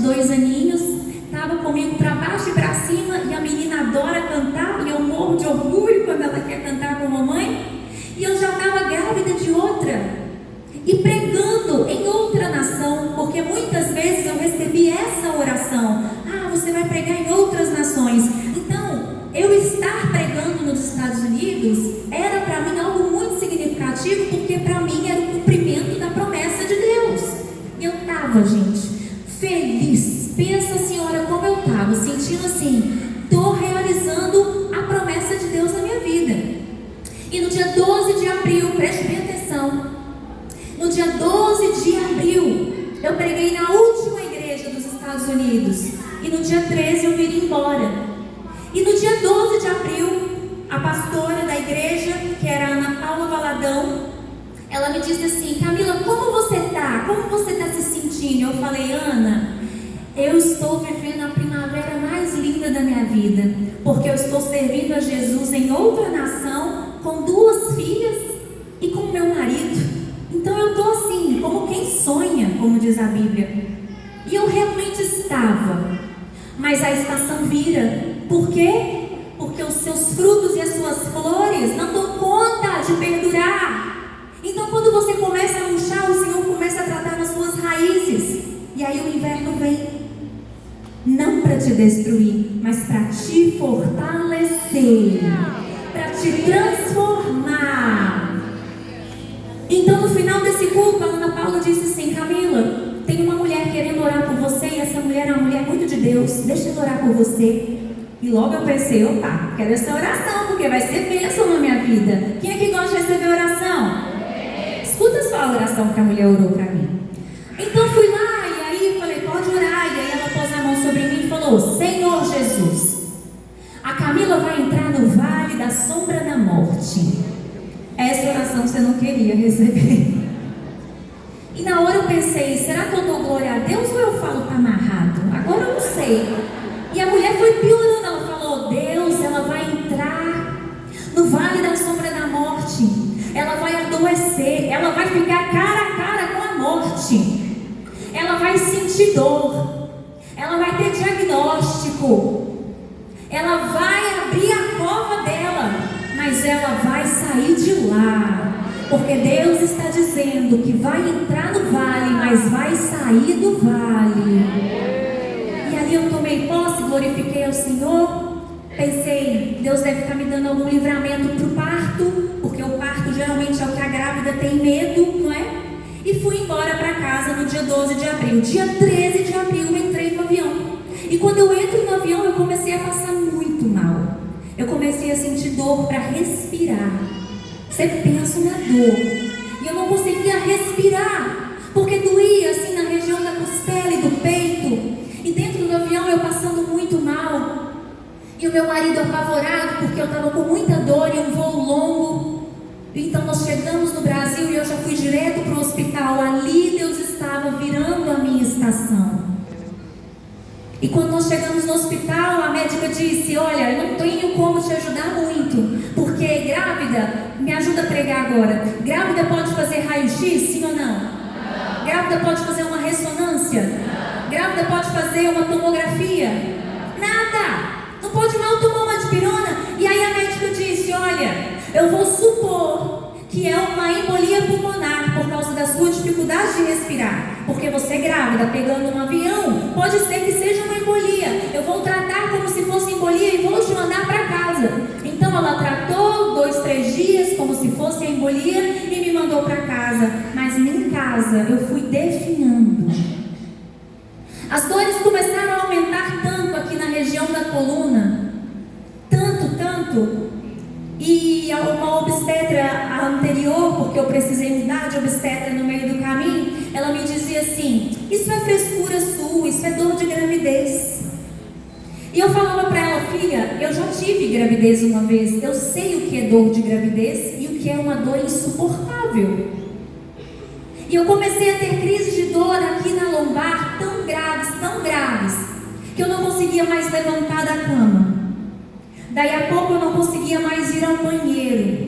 2 aninhos, estava comigo para baixo e para cima, e a menina adora cantar, e eu morro de orgulho quando ela quer cantar com a mamãe. E eu já estava grávida de outra, e pregando em outra nação, porque muitas vezes eu recebi essa oração: ah, você vai pregar em outras nações. Então, eu estar pregando nos Estados Unidos era para mim algo muito significativo, porque para mim era o cumprimento da promessa de Deus. E eu estava, gente, feliz. Pensa, senhora, como eu estava, sentindo assim: estou realizando a promessa de Deus na minha vida. E no dia 12 de abril, preste bem atenção, no dia 12 de abril, eu preguei na última igreja dos Estados Unidos, e no dia 13 eu vim embora. E no dia 12 de abril, a pastora da igreja, que era a Ana Paula Valadão, ela me disse assim: Camila, como você está? Como você está se sentindo? Eu falei: Ana, eu estou vivendo a primavera mais linda da minha vida, porque eu estou servindo a Jesus em outra nação, com 2 filhas e com meu marido. Então eu estou assim, como quem sonha, como diz a Bíblia. E eu realmente estava. Mas a estação vira. Por quê? Porque os seus frutos e as suas flores não dão conta de perdurar. Então quando você começa a murchar, o Senhor começa a tratar nas suas raízes. E aí o inverno vem. Não para te destruir, mas para te fortalecer, para te transformar. Então no final desse culto, a Ana Paula disse assim: Camila, tem uma mulher querendo orar por você, e essa mulher é uma mulher muito de Deus, deixa eu orar por você. E logo eu pensei: opa, quero essa oração, porque vai ser bênção na minha vida. Quem é que gosta de receber oração? Escuta só a oração que a mulher orou para mim. Então fui lá, e aí falei: pode orar. E aí ela pôs a mão sobre mim e falou: Senhor Jesus, a Camila vai entrar no vale da sombra da morte. Essa oração você não queria receber. E na hora eu pensei: será que eu dou glória a Deus ou eu falo tá amarrado? Agora eu não sei. E a mulher foi piorando. Ela falou: Deus, ela vai entrar no vale da sombra da morte, ela vai adoecer, ela vai ficar cara a cara com a morte, ela vai sentir dor, ela vai ter diagnóstico, ela vai abrir a cova dela, mas ela vai sair de lá, porque Deus está dizendo que vai entrar no vale, mas vai sair do vale. E ali eu tomei posse, glorifiquei ao Senhor. Pensei: Deus deve estar me dando algum livramento para o parto, porque o parto geralmente é o que a grávida tem medo, não é? E fui embora para casa no dia 12 de abril. Dia 13 de abril eu entrei no avião. E quando eu entro no avião, eu comecei a passar muito mal. Eu comecei a sentir dor para respirar. Você pensa na dor. E eu não conseguia respirar, porque doía assim na região da costela e do peito. E dentro do avião eu passando muito mal. E o meu marido apavorado, porque eu estava com muita dor e um voo longo. Então nós chegamos no Brasil e eu já fui direto para o hospital. Ali Deus estava virando a minha estação. E quando nós chegamos no hospital, a médica disse: olha, eu não tenho como te ajudar muito, porque grávida, me ajuda a pregar agora, grávida pode fazer raio-x, sim ou não? Grávida pode fazer uma ressonância? Grávida pode fazer uma tomografia? Nada! Não pode mal tomar uma dipirona. E aí a médica disse: olha, eu vou supor que é uma embolia pulmonar por causa da sua dificuldade de respirar, porque você é grávida, pegando um avião, pode ser que seja uma embolia. Eu vou tratar como se fosse embolia e vou te mandar para casa. Então ela tratou 2, 3 dias como se fosse a embolia e me mandou para casa. Mas em casa eu fui definhando. As dores começaram a aumentar tanto aqui na região da coluna, tanto, e uma obstetra anterior, porque eu precisei mudar de obstetra no meio do caminho, ela me dizia assim: isso é frescura sua, isso é dor de gravidez. E eu falava para ela: filha, eu já tive gravidez uma vez, eu sei o que é dor de gravidez e o que é uma dor insuportável. E eu comecei a ter crises de dor aqui na lombar tão graves, que eu não conseguia mais levantar da cama. Daí a pouco eu não conseguia mais ir ao banheiro.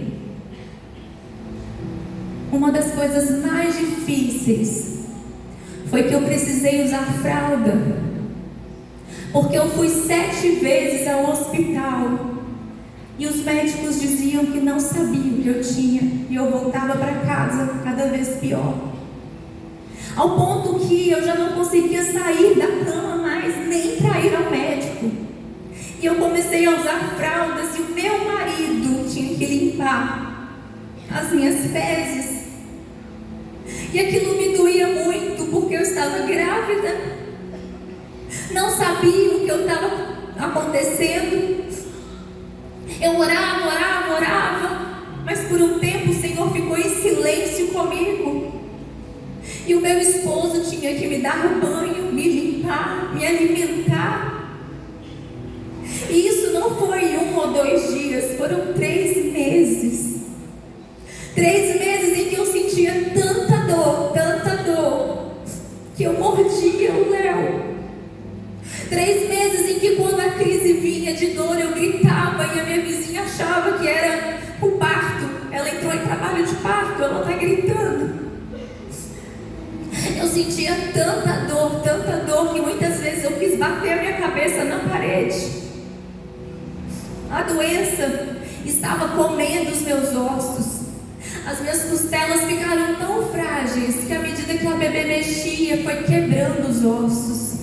Uma das coisas mais difíceis foi que eu precisei usar fralda. porque eu fui 7 vezes ao hospital e os médicos diziam que não sabiam o que eu tinha, e eu voltava para casa cada vez pior, ao ponto que eu já não conseguia sair da cama mais, nem para ir ao médico. E eu comecei a usar fraldas e o meu marido tinha que limpar as minhas fezes. E aquilo me doía muito, porque eu estava grávida, não sabia o que eu estava acontecendo. Eu orava, mas por um tempo o Senhor ficou em silêncio comigo. E o meu esposo tinha que me dar o banho, me limpar, me alimentar. E isso não foi 1 ou 2 dias, foram 3 meses. 3 meses em que eu sentia tanta dor, que eu mordia o Léo. 3 meses em que, quando a crise vinha de dor, eu gritava e a minha vizinha achava que era o parto. Ela entrou em trabalho de parto, ela está gritando. Eu sentia tanta dor, que muitas vezes eu quis bater a minha cabeça na parede. A doença estava comendo os meus ossos. As minhas costelas ficaram tão frágeis que, à medida que a bebê mexia, foi quebrando os ossos.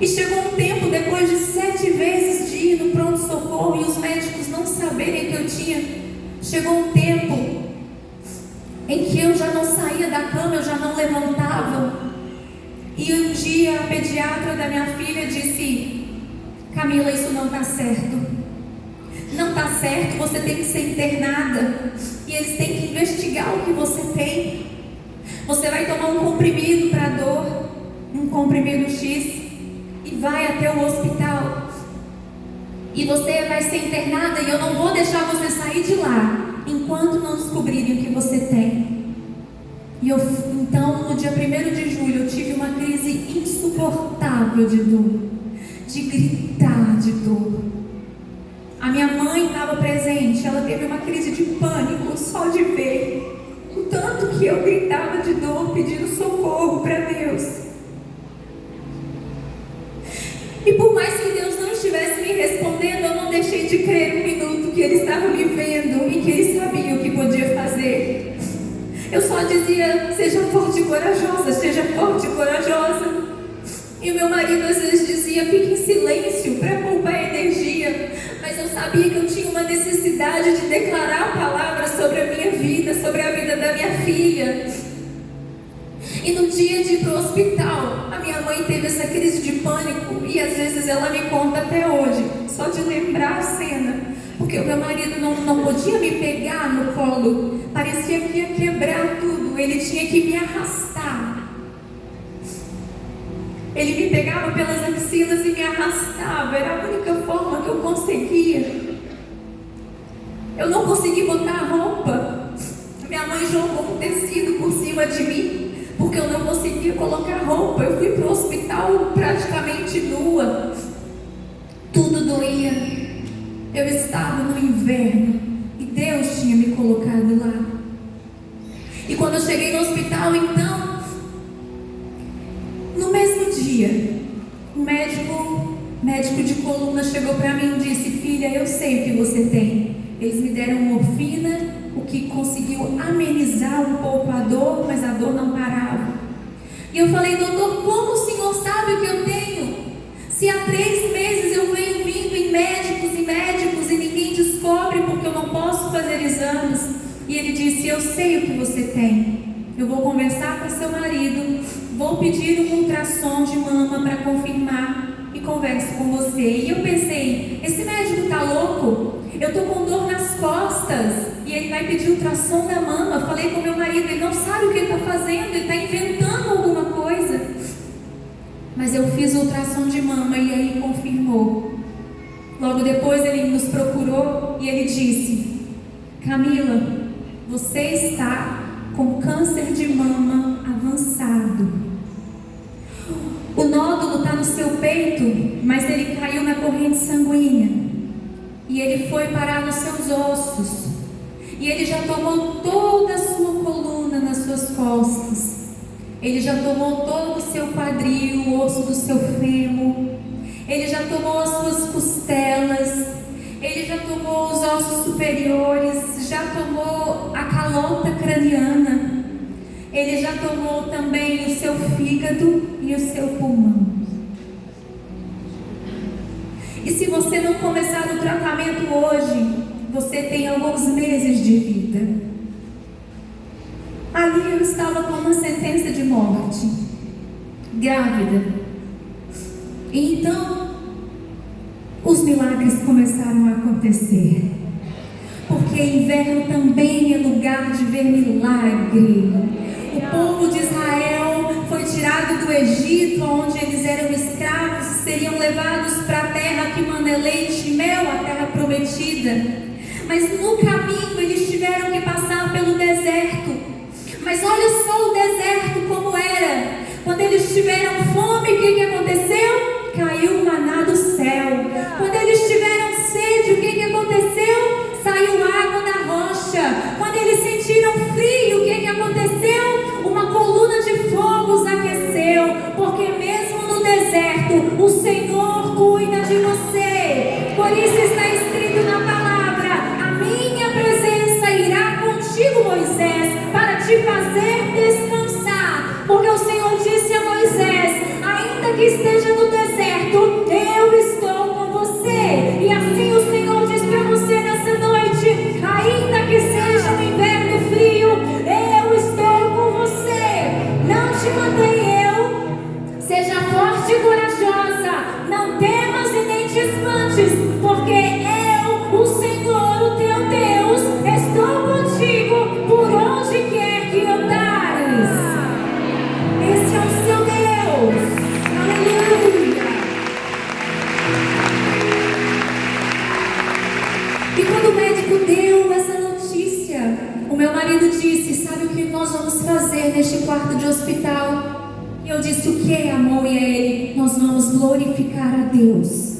E chegou um tempo, depois de 7 vezes de ir no pronto-socorro e os médicos não saberem que eu tinha, chegou um tempo em que eu já não saía da cama, eu já não levantava. E um dia a pediatra da minha filha disse: Camila, isso não está certo. Não está certo, você tem que ser internada. E eles têm que investigar o que você tem. Você vai tomar um comprimido para dor, um comprimido X, e vai até o hospital. E você vai ser internada, e eu não vou deixar você sair de lá enquanto não descobrirem o que você tem. E então, no dia 1º de julho, eu tive uma crise insuportável de dor, de gritar de dor. A minha mãe estava presente, ela teve uma crise de pânico só de ver o tanto que eu gritava de dor, pedindo socorro para Deus. E por mais que Deus não estivesse me respondendo, eu não deixei de crer um minuto que Ele estava me vendo e que Ele sabia o que podia fazer. Eu só dizia: seja forte e corajosa, seja forte e corajosa. E o meu marido às vezes dizia: fique em silêncio para poupar energia. Mas eu sabia que eu tinha uma necessidade de declarar a palavra sobre a minha vida, sobre a vida da minha filha. E no dia de ir para o hospital, a minha mãe teve essa crise de pânico, e às vezes ela me conta até hoje, só de lembrar a cena, porque o meu marido não podia me pegar no colo, parecia que ia quebrar tudo, ele tinha que me arrastar. Ele me pegava pelas axilas e me arrastava, era a única forma que eu conseguia. Eu não consegui botar a roupa. Minha mãe jogou um tecido por cima de mim, porque eu não conseguia colocar roupa. Eu fui para o hospital praticamente nua. Tudo doía. Eu estava no inverno e Deus tinha me colocado lá. E quando eu cheguei no hospital, então, no mesmo dia, o médico de coluna chegou para mim e disse: filha, eu sei o que você tem. Eles me deram morfina, o que conseguiu amenizar um pouco a dor, mas a dor não parava. E eu falei: doutor, como o senhor sabe o que eu tenho? Se há 3 meses eu venho vindo em médicos e ninguém descobre, porque eu não posso fazer exames. E ele disse: eu sei o que você tem. Eu vou conversar com seu marido, vou pedir um ultrassom de mama para confirmar e converso com você. E eu pensei: esse médico está louco? Eu estou com dor nas costas e ele vai pedir ultrassom da mama. Falei com meu marido, ele não sabe o que ele está fazendo, ele está inventando alguma coisa. Mas eu fiz o ultrassom de mama e aí confirmou. Logo depois ele nos procurou e ele disse: Camila, você está com câncer de mama avançado. O nódulo está no seu peito, mas ele caiu na corrente sanguínea e ele foi parar nos seus ossos, e ele já tomou toda a sua coluna nas suas costas. Ele já tomou todo o seu quadril, o osso do seu fêmur. Ele já tomou as suas costelas. Ele já tomou os ossos superiores. Já tomou a calota craniana. Ele já tomou também o seu fígado e o seu pulmão. E se você não começar o tratamento hoje, você tem alguns meses de vida. Ali eu estava com uma sentença de morte, grávida. E então, os milagres começaram a acontecer. Porque inverno também é lugar de ver milagre. O povo de Israel foi tirado do Egito, onde eles eram escravos, seriam levados para a terra que manda leite e mel, a terra prometida. Mas no caminho eles tiveram que passar pelo deserto. Mas olha só o deserto como era. Quando eles tiveram fome, o que aconteceu? Caiu o maná do céu. Quando eles tiveram sede, o que aconteceu? Saiu água da rocha. Quando eles sentiram frio, o que aconteceu? Uma coluna de fogo os aqueceu. Porque mesmo no deserto, o Senhor cuida de você. Por isso está escrito na palavra: a minha presença irá contigo, Moisés, para te fazer descansar. Porque o Senhor disse a Moisés: ainda que esteja no deserto, eu estou com você. E assim o Senhor diz para você nessa noite: ainda que seja um inverno frio, eu estou com você. Não te mandei eu? Seja forte e corajosa, não temas e nem te espantes, porque eu, o Senhor, o teu Deus, estou contigo por onde quer que andares. Esse é o seu Deus. Aleluia. E quando o médico deu essa notícia, o meu marido disse: sabe o que nós vamos fazer neste quarto de hospital? E eu disse: o que, amor? E ele: nós vamos glorificar a Deus.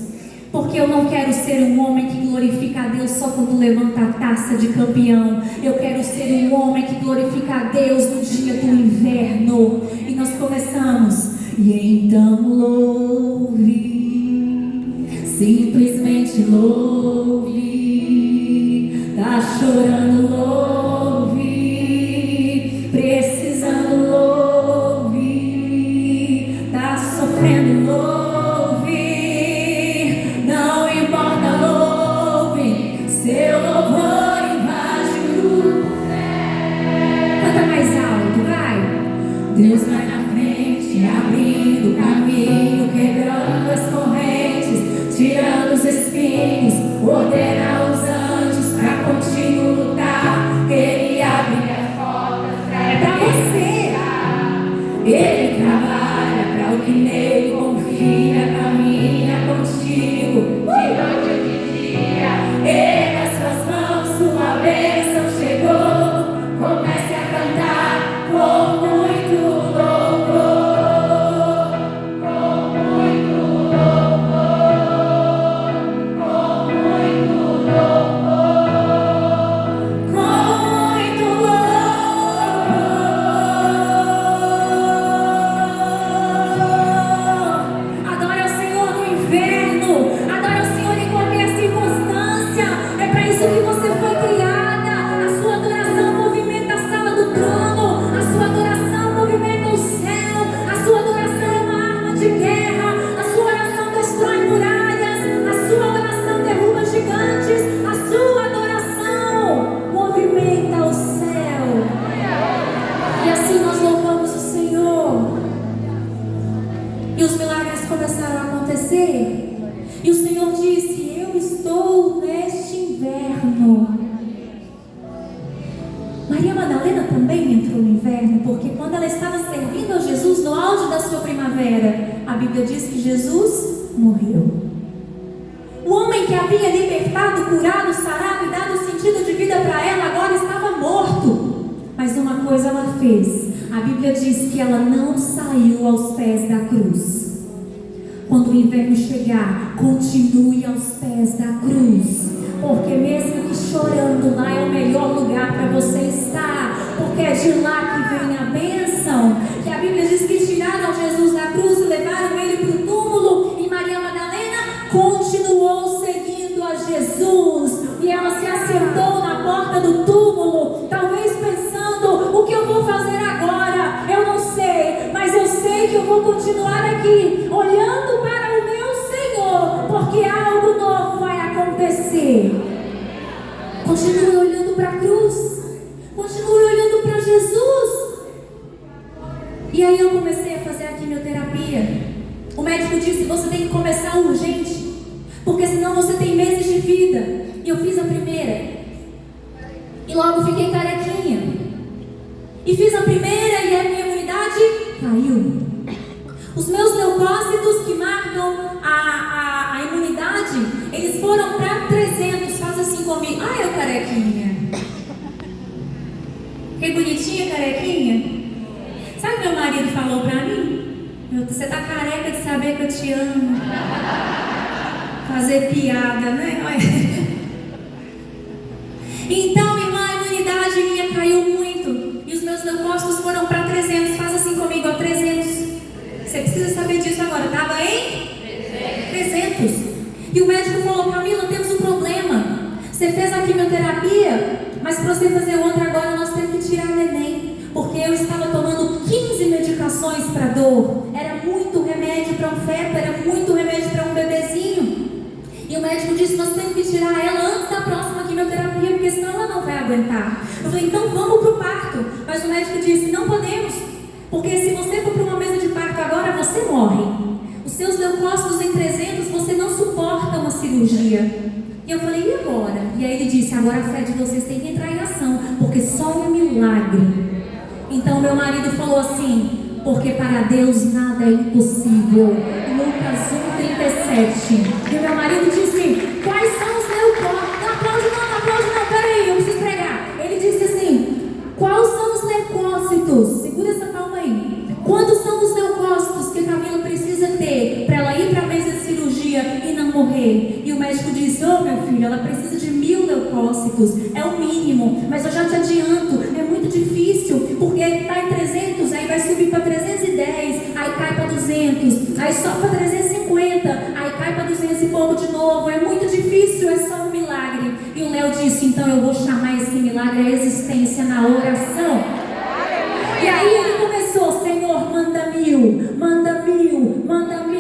Porque eu não quero ser um homem que glorifica a Deus só quando levanta a taça de campeão. Eu quero ser um homem que glorifica a Deus no dia do inverno. E nós começamos: e então louve, simplesmente louve. Tá chorando, louve. Precisando, louve. Tá sofrendo, louve. Não importa, louve. Seu louvor invade o céu. Canta mais alto, vai. Deus vai na frente, abrindo o caminho, quebrando as correntes, tirando os espinhos, ordena os anjos pra contigo lutar. Ele abre as portas pra você. Ele trabalha pra o que nele confia, caminha contigo de noite e de dia. Ele nas suas mãos, sua bênção chegou. Comece a cantar com muito louvor, com muito louvor, com muito louvor, com muito louvor. Adore ao Senhor no inverno, adore ao Senhor em qualquer circunstância. É para isso que você foi criada. A sua adoração movimenta a sala do trono, a sua adoração movimenta o céu, a sua adoração é uma arma de guerra, a sua oração destrói muralhas, a sua oração derruba gigantes, a sua adoração movimenta o céu. E assim nós louvamos o Senhor. E os milagres começaram a acontecer. E o Senhor disse: eu estou neste inverno. Maria Madalena também entrou no inverno, porque quando ela estava servindo a Jesus no auge da sua primavera, a Bíblia diz que Jesus morreu. O homem que havia libertado, curado, sarado e dado sentido de vida para ela, agora estava morto. Mas uma coisa ela fez. A Bíblia diz que ela não saiu aos pés da cruz. Quando o inverno chegar, continue aos pés da cruz. Porque mesmo que chorando, lá é o melhor lugar para você estar. Porque é de lá que vem a bênção. Que a Bíblia vou continuar aqui, olhando para o meu Senhor, porque algo novo vai acontecer. Continue olhando para a cruz, continue olhando para Jesus. E aí eu comecei a fazer a quimioterapia. O médico disse: você tem que começar urgente, porque senão você tem meses de vida. E eu fiz a primeira, e logo fiquei carequinha. E fiz a primeira e a minha imunidade caiu. Os meus leucócitos que marcam a imunidade, eles foram para 300. Faz assim comigo. Ai, eu carequinha. Que bonitinha, carequinha. Sabe o que meu marido falou para mim? Você tá careca de saber que eu te amo. Fazer piada, né? Então, irmã, a imunidade minha caiu muito. E os meus leucócitos foram para 300. Faz assim comigo, ó, 300. Você precisa saber disso agora. Estava em 300. E o médico falou: Camila, temos um problema. Você fez a quimioterapia, mas para você fazer outra agora nós temos que tirar neném. Porque eu estava tomando 15 medicações para dor. Era muito remédio para um feto, era muito remédio para um bebezinho. E o médico disse: nós temos que tirar ela antes da próxima quimioterapia, porque senão ela não vai aguentar. Eu falei: então vamos para o parto. Mas o médico disse: não podemos, porque se você for para uma mesa de parto agora, você morre. Os seus leucócitos em 300, você não suporta uma cirurgia. E eu falei: e agora? E aí ele disse: agora a fé de vocês tem que entrar em ação, porque só um milagre. Então meu marido falou assim: porque para Deus nada é impossível. Lucas 1,37. E meu marido disse: quais são os leucócitos? Não aplaude não, peraí, eu preciso pregar. Ele disse assim: quais são os leucócitos? Segura essa palma aí. Quantos são os leucócitos que a Camila precisa ter para ela ir para a mesa de cirurgia e não morrer? E o médico disse: ô meu filho, ela precisa de 1000 leucócitos, é o mínimo. Mas eu já te adianto, é muito difícil, porque está em 300, aí vai subir para 310, aí cai para 200, aí sobe para 350, aí cai para 200 e pouco de novo. É muito difícil, é só um milagre. E o Léo disse: então eu vou chamar esse milagre a existência na oração. E aí ele começou: Senhor, manda 1000, manda 1000, manda 1000.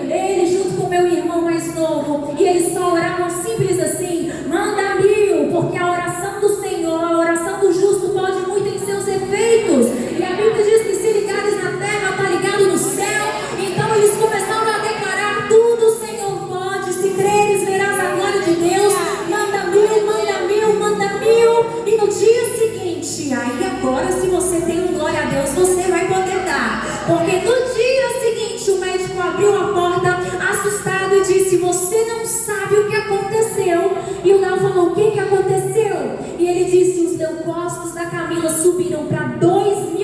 Ele junto com meu irmão mais novo, e eles só oravam simples assim: manda 1000, porque a oração do Senhor, a oração do justo pode muito em seus efeitos. E a Bíblia diz que se ligares na terra, está ligado no céu. Então eles começaram a declarar: tudo o Senhor pode, se creres verás a glória de Deus. Manda 1000, manda 1000, manda 1000. E no dia seguinte, aí agora se você tem um glória a Deus, você vai poder dar. Porque no dia seguinte o médico abriu a porta assustado e disse: você não sabe o que aconteceu. E o Léo falou: o que aconteceu? E ele disse: os leucócitos da Camila subiram para 2.300.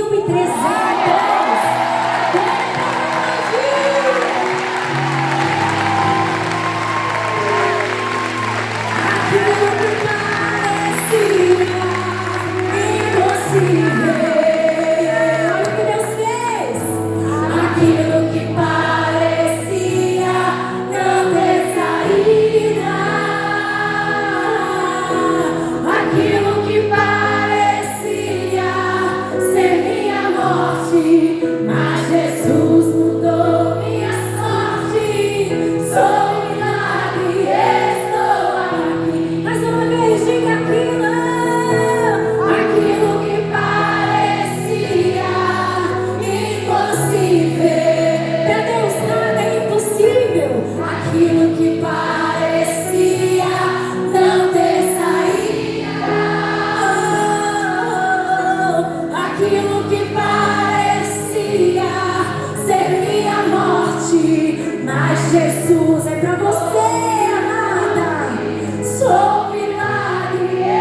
Jesus, é pra você, amada. Sou um milagre.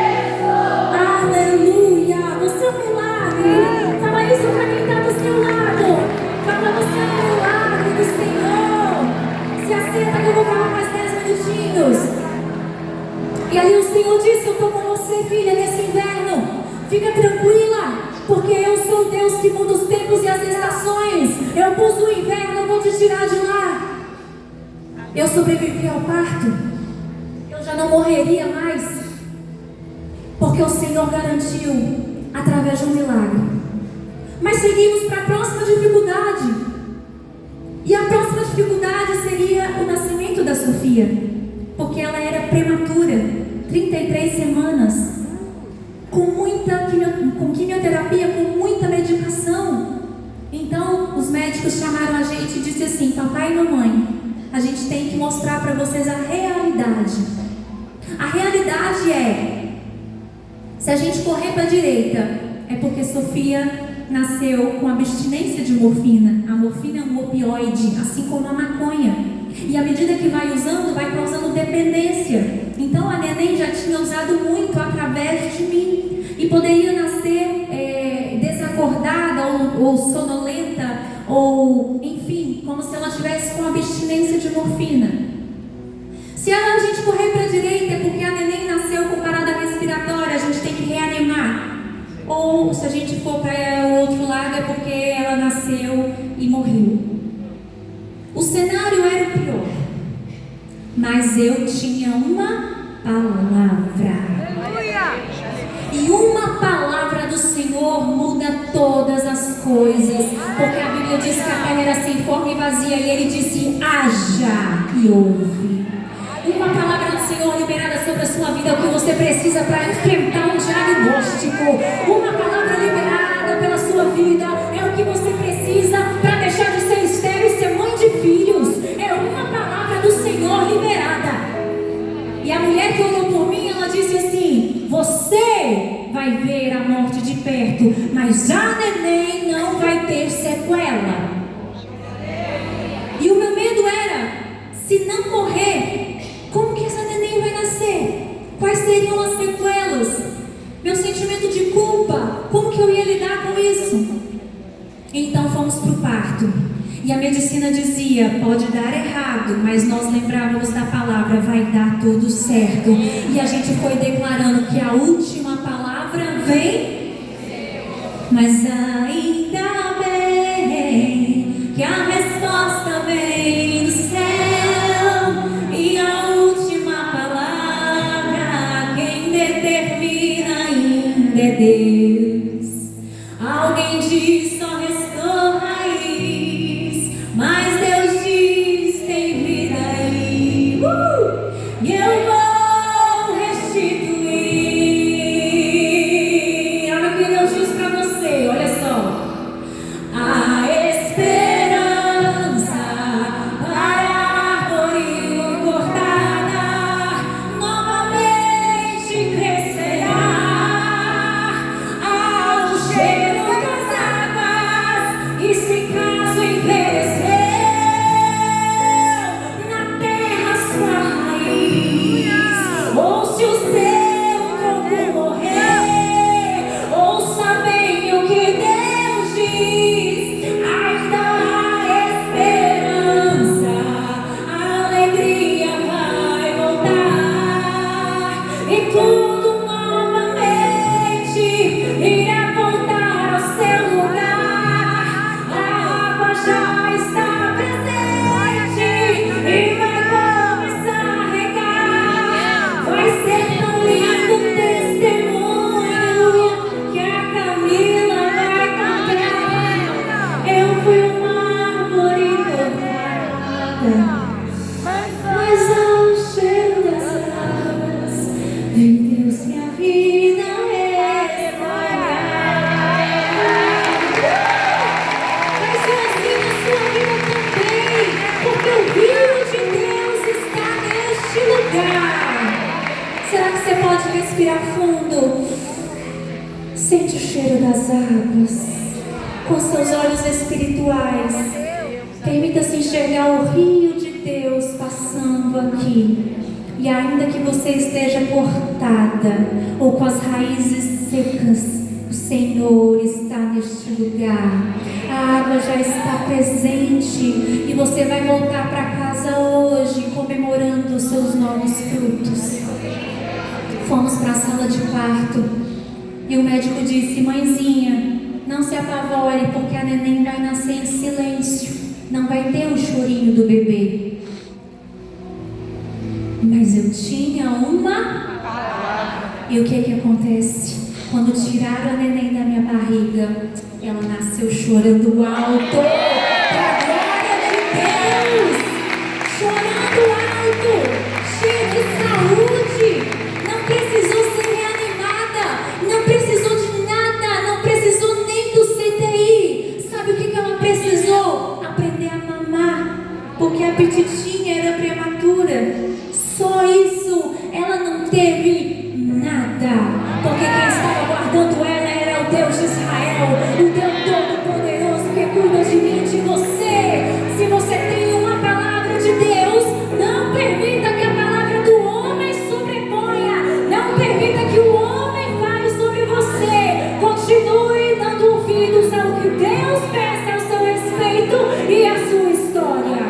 Aleluia. Você é um milagre. Fala isso pra quem está do seu lado. Fala: você é um milagre do Senhor. Se assenta que eu vou falar mais 10 minutinhos. E aí o Senhor disse: eu estou com você, filha, nesse inverno. Fica tranquila, porque eu sou o Deus que muda os tempos e as estações. Eu pus o inverno, eu vou te tirar de lá. Eu sobrevivi ao parto. Eu já não morreria mais, porque o Senhor garantiu através de um milagre. Mas seguimos para a próxima dificuldade. Então, os médicos chamaram a gente e disseram assim: papai e mamãe, a gente tem que mostrar para vocês a realidade. A realidade é, se a gente correr para a direita, é porque Sofia nasceu com abstinência de morfina. A morfina é um opioide, assim como a maconha. E à medida que vai usando, vai causando dependência. Então a neném já tinha usado muito através de mim. E poderia nascer desacordada ou sonolenta, ou enfim, como se ela tivesse com abstinência de morfina. Se a gente correr para a direita é porque a neném nasceu com parada respiratória, a gente tem que reanimar. Ou se a gente for para o outro lado é porque ela nasceu e morreu. O cenário era o pior, mas eu tinha uma palavra. E uma palavra do Senhor muda todas as coisas, porque a Bíblia diz que a terra era sem forma e vazia, e Ele disse: haja, e houve. Uma palavra do Senhor liberada sobre a sua vida é o que você precisa para enfrentar um diagnóstico. Uma palavra liberada pela sua vida é o que você precisa para deixar de ser estéril e ser mãe de filhos. É uma palavra do Senhor liberada. E a mulher que orou por mim, ela disse assim: você vai ver a morte de perto, mas a neném não vai ter sequela. E o meu medo era, se não morrer, como que essa neném vai nascer? Quais seriam as sequelas? Meu sentimento de culpa, como que eu ia lidar com isso? Então fomos para o parto. E a medicina dizia: pode dar errado, mas nós lembrávamos da palavra: vai dar tudo certo. E a gente foi declarando que a última palavra vem. Mas ainda bem que a resposta vem do céu. E a última palavra, quem determina ainda é Deus. Alguém diz: só restou raiz, mas Deus diz: tem vida aí. E eu vou restituir. Olha o que Deus diz para você, olha só. A esperança para a árvore cortada novamente crescerá ao cheiro das águas. E se caso envelhecer na terra sua raiz, ou se o seu tronco morrer, ouça bem o que Deus diz: ainda há esperança, a alegria vai voltar, e tudo novamente irá voltar ao seu lugar. A água já está presente e vai começar a regar. Vai ser tão lindo o testemunho que a Camila vai contar. Eu fui uma árvore cortada, mas ao cheiro das águas vem Deus minha vida restaurar. Vai ser assim na sua vida também, porque o rio de Deus está neste lugar. Será que você pode respirar fundo? Sente o cheiro das águas com seus olhos espirituais. Permita-se enxergar o rio de Deus passando aqui. E ainda que você esteja cortada ou com as raízes secas, o Senhor está neste lugar. A água já está presente e você vai voltar para casa hoje comemorando os seus novos frutos. Fomos para a sala de parto e o médico disse: mãezinha, não se apavore, porque a neném vai nascer em silêncio, não vai ter o chorinho do bebê. Mas eu tinha uma palavra. E o que acontece? Quando tiraram a neném da minha barriga, ela nasceu chorando alto, para a glória de Deus, chorando alto, cheia de saúde, não precisou ser reanimada, não precisou de nada, não precisou nem do CTI. Sabe o que ela precisou? Titinha era prematura. Só isso, ela não teve nada, porque quem estava guardando ela era o Deus de Israel, o Deus Todo-Poderoso que cuida de mim e de você. Se você tem uma palavra de Deus, não permita que a palavra do homem sobreponha, não permita que o homem fale sobre você. Continue dando ouvidos ao que Deus pensa ao seu respeito e à sua história.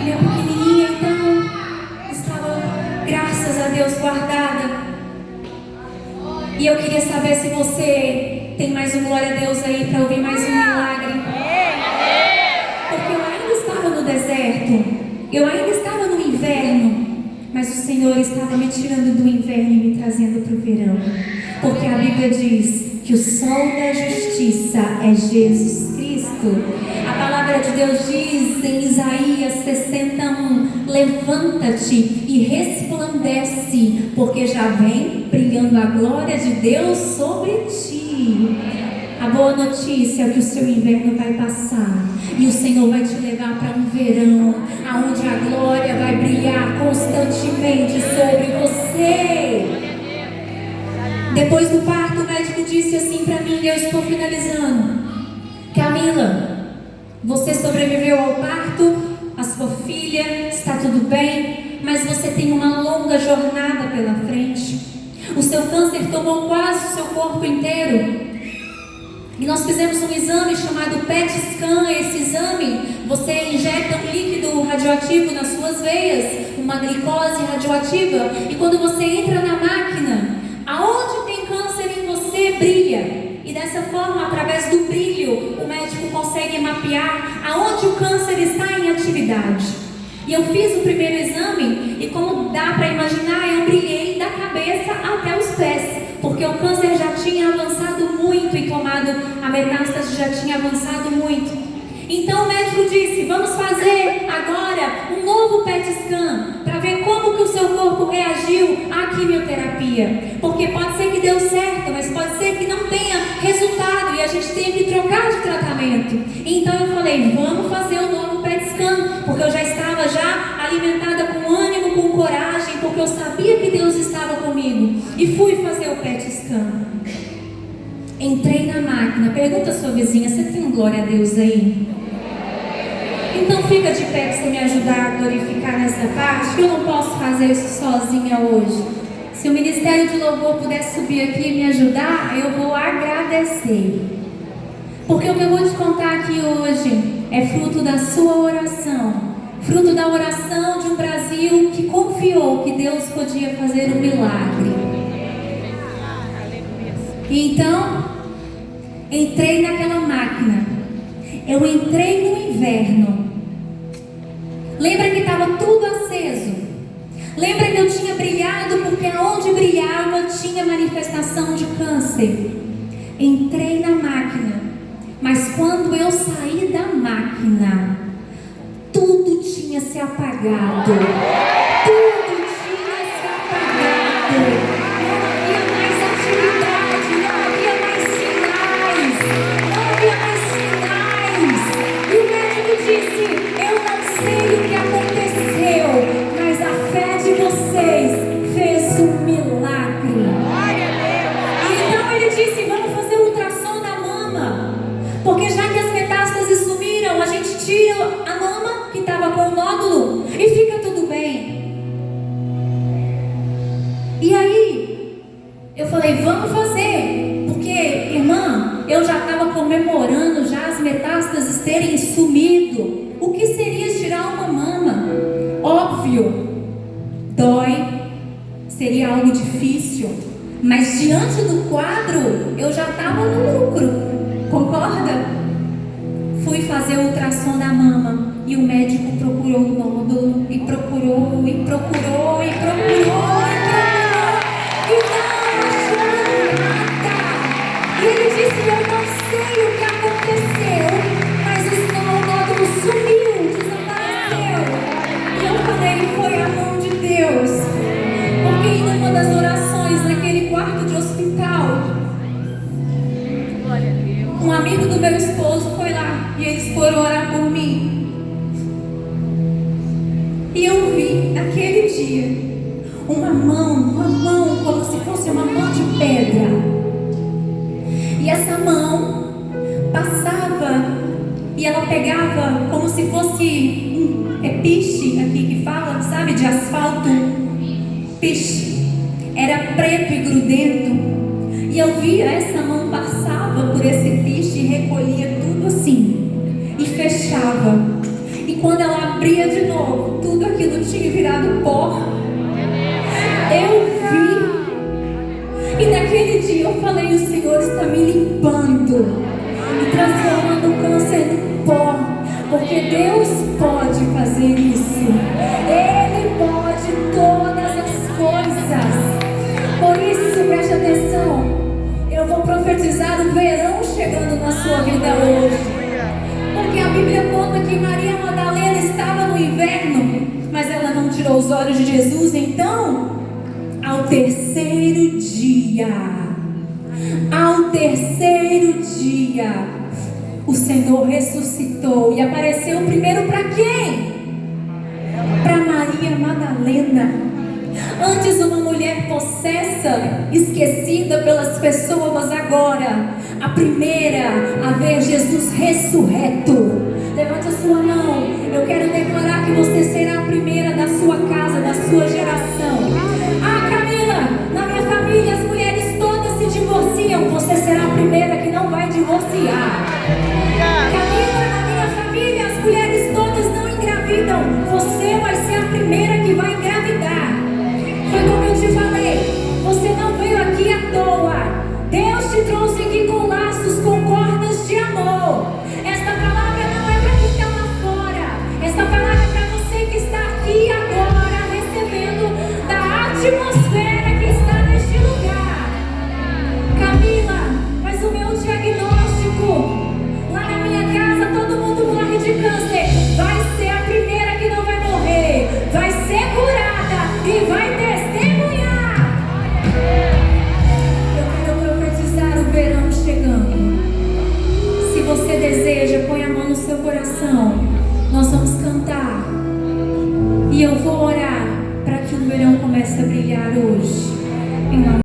Minha pequenininha então estava, graças a Deus, guardada. E eu queria saber se você tem mais um glória a Deus aí para ouvir mais um milagre. Porque eu ainda estava no deserto, eu ainda estava no inverno, mas o Senhor estava me tirando do inverno e me trazendo para o verão. Porque a Bíblia diz que o sol da justiça é Jesus Cristo. A palavra de Deus diz em Isaías 61: levanta-te e resplandece, porque já vem brilhando a glória de Deus sobre ti. A boa notícia é que o seu inverno vai passar e o Senhor vai te levar para um verão onde a glória vai brilhar constantemente sobre você. Depois do parto, o médico disse assim para mim, e eu estou finalizando: Camila, você sobreviveu ao parto, a sua filha está tudo bem, mas você tem uma longa jornada pela frente. O seu câncer tomou quase o seu corpo inteiro. E nós fizemos um exame chamado PET scan. Esse exame, você injeta um líquido radioativo nas suas veias, uma glicose radioativa, e quando você entra na máquina, aonde tem câncer em você brilha. E dessa forma, através do brilho, o médico consegue mapear aonde o câncer está em atividade. E eu fiz o primeiro exame e, como dá para imaginar, eu brilhei da cabeça até os pés, porque o câncer já tinha avançado muito e tomado, a metástase já tinha avançado muito. Então o médico disse: vamos fazer agora um novo PET scan para ver como que o seu corpo reagiu à quimioterapia, porque pode ser que deu certo, mas pode ser que não tenha resultado e a gente tenha que trocar de tratamento. Então eu falei: vamos fazer o novo PET scan, porque eu já estava alimentada com ânimo, com coragem, porque eu sabia que Deus estava comigo, e fui fazer o PET scan. Entrei na máquina. Pergunta à sua vizinha: você tem um glória a Deus aí? Então fica de pé para você me ajudar a glorificar nessa parte, que eu não posso fazer isso sozinha hoje. Se o Ministério de Louvor puder subir aqui e me ajudar, eu vou agradecer. Porque o que eu vou te contar aqui hoje é fruto da sua oração, fruto da oração de um Brasil que confiou que Deus podia fazer um milagre. E então, entrei naquela máquina. Eu entrei no inverno. Lembra que estava tudo aceso? Lembra que eu tinha brilhado, porque aonde brilhava tinha manifestação de câncer. Entrei na máquina, mas quando eu saí da máquina, tudo tinha se apagado. Tudo tinha se apagado. Não havia mais atividade, não havia mais sinais, não havia mais sinais. E o médico disse: eu não sei o que aconteceu, mas a fé de vocês fez um milagre. E então ele disse: vamos fazer o ultrassom da mama, porque já que as metástases sumiram, a gente tira a mama que estava com o nódulo e fica tudo bem. E aí eu falei: vamos fazer, porque, irmã, eu já estava comemorando já as metástases terem sumido. O que seria tirar uma mama? Óbvio, dói, seria algo difícil, mas diante do quadro eu já estava no lucro, concorda? Fui fazer o ultrassom da mama e o médico procurou o nódulo e procurou e procurou e procurou e não achou nada. E ele disse: eu não sei o que aconteceu, mas o nódulo sumiu, desapareceu. E eu falei: foi a mão de Deus. Porque em uma das orações naquele quarto de hospital, um amigo do meu esposo foi lá e eles foram orar por mim. dia, uma mão como se fosse uma mão de pedra. E essa mão passava e ela pegava como se fosse piche aqui que fala, sabe, de asfalto. Piche. Era preto e grudento. E eu via essa mão passava por esse piche e recolhia tudo assim. E fechava. E quando ela abria de novo, tudo aquilo tinha virado pó. Eu vi. E naquele dia eu falei, o Senhor está me limpando e transformando o câncer em pó. Porque Deus pode fazer isso. Ele pode todas as coisas. Por isso, preste atenção. Eu vou profetizar o verão chegando na sua vida hoje. Porque a Bíblia conta que Maria Madalena estava no inverno, mas ela não tirou os olhos de Jesus. Então, ao terceiro dia, o Senhor ressuscitou e apareceu primeiro para quem? Para Maria Madalena. Antes uma mulher possessa, esquecida pelas pessoas, mas agora a primeira a ver Jesus ressurreto. Levante a sua mão. Eu quero declarar que você será a primeira da sua casa, da sua geração. Ah, Camila, na minha família as mulheres todas se divorciam. Você será a primeira que não vai divorciar. Camila, na minha família as mulheres todas não engravidam. Você vai ser a primeira que vai engravidar. Foi como eu te falei, você não veio aqui à toa. Deus te trouxe aqui com laços, com cordas de amor. Esta palavra não é para quem está lá fora. Esta palavra é para você que está aqui agora, recebendo da atmosfera que está neste lugar. Camila, mas o meu diagnóstico, lá na minha casa todo mundo morre de câncer. Vai ser a primeira que não vai morrer. Vai ser curada e vai testemunhar. Eu quero profetizar o verão chegando. Se você deseja, põe a mão no seu coração. Nós vamos cantar. E eu vou orar para que o verão comece a brilhar hoje. Em nome